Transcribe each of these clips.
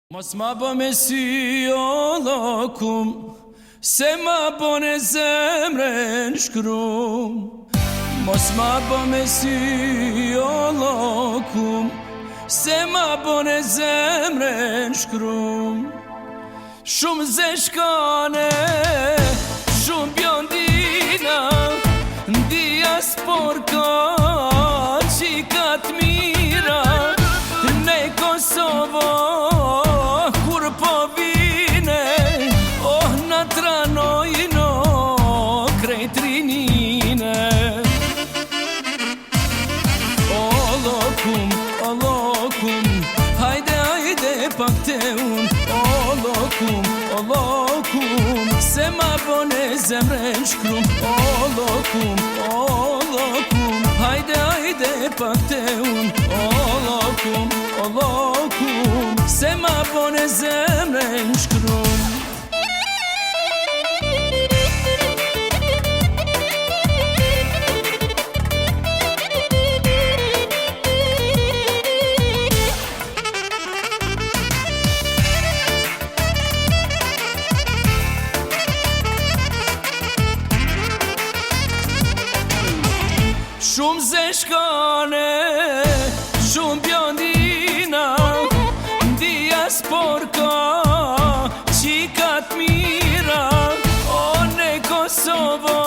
Mos ma bë me sy o lokum, se ma bën e zemrën shkrum. Mos ma bë me sy o lokum, se ma bën e zemrën shkrum. Shumë zeshkane, shumë bjondina, ndija sporka, qikat mira, ne Kosovo. O lokum, hajde, hajde pak te unë. O lokum, se ma bën e zemrën shkrum. O lokum, hajde, hajde pak te unë. O lokum, se ma bën e zemrën shkrum. Shumë zeshkane, shumë bjondina, ndija sporka, qikat mira, o ne Kosovo,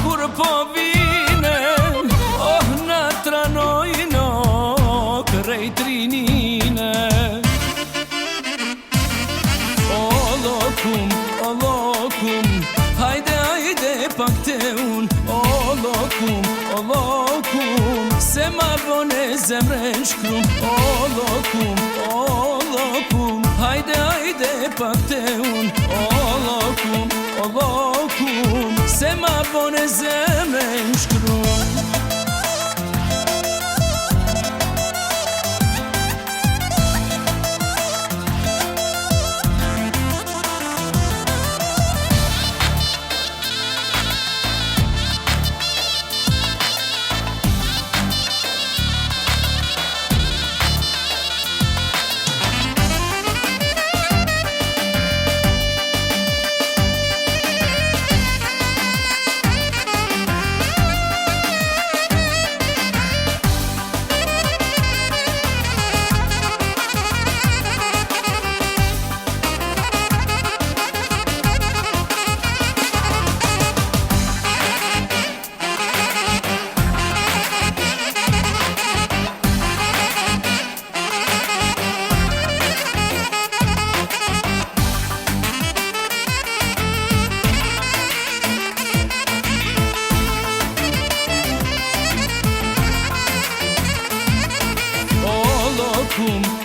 kur po vine, oh na tranojno, krej trinine. O lokum, hajde, hajde pak te unë. O lokum, se ma bën e zemrën shkrum. O lokum, hajde, hajde pak te unë. O lokum, se ma bën e zemrën shkrum.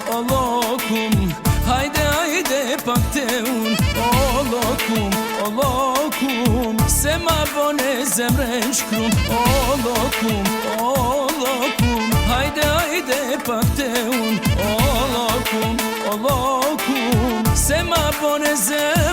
O lokum, hajde, hajde pak te unë. O lokum, se ma bën e zemrën shkrum. O lokum, hajde, hajde pak te unë. O lokum, se ma bën e zemrën shkrum.